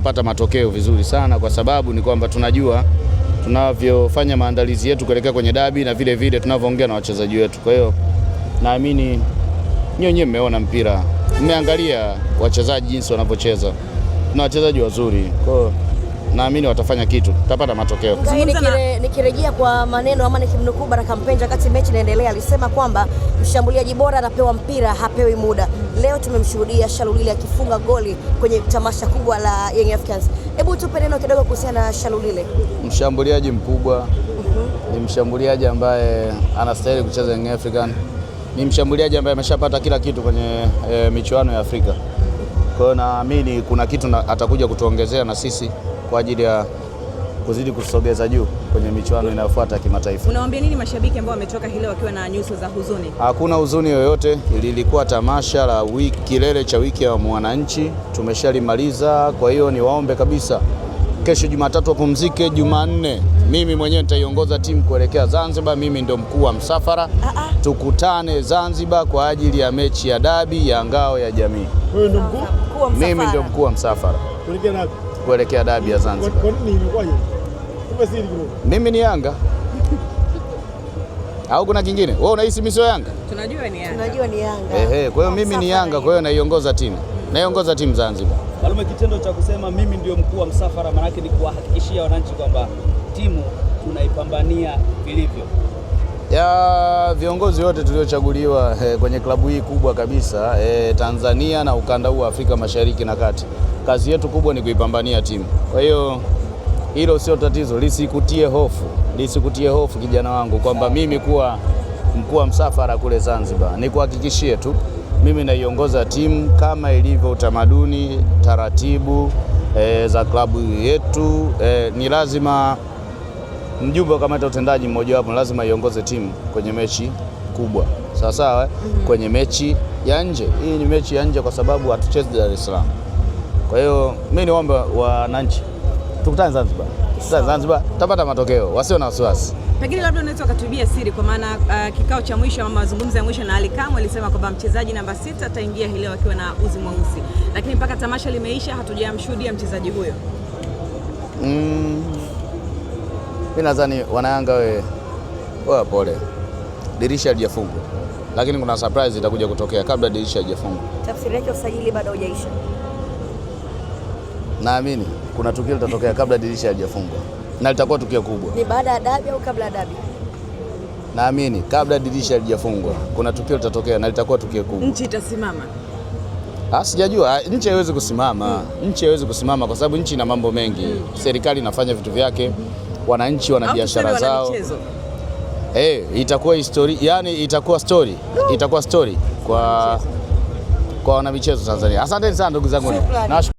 tutapata matokeo vizuri sana, kwa sababu ni kwamba tunajua tunavyofanya maandalizi yetu kuelekea kwenye dabi na vile vile tunavyoongea na wachezaji wetu. Kwa hiyo naamini nyinyi mmeona mpira, mmeangalia wachezaji jinsi wanavyocheza, na wachezaji wazuri. Kwa hiyo naamini watafanya kitu, tutapata matokeo. Nikirejea kwa maneno ama nikimnukuu Baraka Mpenja, wakati mechi inaendelea alisema kwamba mshambuliaji bora anapewa mpira, hapewi muda. Leo tumemshuhudia Shalulile akifunga goli kwenye tamasha kubwa la Young Africans. Hebu tupe neno kidogo kuhusiana na Shalulile. Mshambuliaji mkubwa, ni mshambuliaji ambaye anastahili kucheza Young African. Ni mshambuliaji ambaye ameshapata kila kitu kwenye michuano ya Afrika. Kwa hiyo naamini kuna kitu atakuja kutuongezea na sisi kwa ajili ya kuzidi kusogeza juu kwenye michuano inayofuata kimataifa. Unawaambia nini mashabiki ambao wametoka hilo wakiwa na nyuso za huzuni? Hakuna huzuni yoyote, lilikuwa tamasha la kilele cha wiki ya mwananchi, tumeshalimaliza. Kwa hiyo niwaombe kabisa, kesho Jumatatu wapumzike, Jumanne mimi mwenyewe nitaiongoza timu kuelekea Zanzibar. Mimi ndio mkuu wa msafara. Tukutane Zanzibar kwa ajili ya mechi ya dabi ya ngao ya jamii. Wewe ndio mkuu? Mimi ndio mkuu wa msafara kuelekea dabi ya Zanzibar. Kwa nini imekwaje? Mimi ni Yanga. Au kuna kingine? Wewe unahisi mimi sio Yanga? Tunajua ni Yanga. Tunajua ni Yanga. Kwa hiyo mimi ni Yanga, kwa hiyo naiongoza timu Zanzibar. Kalume, kitendo cha kusema mimi ndio mkuu wa msafara maana yake ni kuwahakikishia wananchi kwamba timu tunaipambania vilivyo. Ya viongozi wote tuliochaguliwa kwenye klabu hii kubwa kabisa Tanzania na ukanda huu wa Afrika Mashariki na Kati, kazi yetu kubwa ni kuipambania timu. Kwa hiyo hilo sio tatizo, lisikutie hofu kijana wangu kwamba mimi kuwa mkuu wa msafara kule Zanzibar. Nikuhakikishie tu mimi naiongoza timu kama ilivyo utamaduni, taratibu za klabu yetu. Ni lazima mjumbe wa kamati ya utendaji mmoja wapo lazima iongoze timu kwenye mechi kubwa. Sawa, kwenye mechi ya nje. Hii ni mechi ya nje kwa sababu hatuchezi Dar es Salaam. Kwa hiyo mimi niombe wananchi tukutane Zanzibar. Zanzibar tapata matokeo, wasio na wasiwasi. Pengine labda unaweza ukatubia siri, kwa maana kikao cha mwisho ama mazungumzo ya mwisho na Ali Kamwe alisema kwamba mchezaji namba 6 ataingia hii leo akiwa na uzi mweusi, lakini mpaka tamasha limeisha hatujamshuhudia mchezaji huyo. Mimi nadhani wanayanga wewe pole, dirisha halijafungwa, lakini kuna surprise itakuja kutokea kabla dirisha halijafungwa. Tafsiri yake usajili bado haujaisha. Naamini kuna tukio litatokea kabla dirisha halijafungwa, na litakuwa tukio kubwa. Ni baada ya dabi au kabla ya dabi? Naamini kabla dirisha halijafungwa kuna tukio litatokea na litakuwa tukio kubwa. Nchi itasimama? Sijajua, nchi haiwezi kusimama. Nchi haiwezi kusimama kwa sababu nchi ina mambo mengi. Serikali inafanya vitu vyake, wananchi wana biashara zao. Itakuwa history, yani itakuwa story kwa wanamichezo Tanzania. Asante sana ndugu zangu.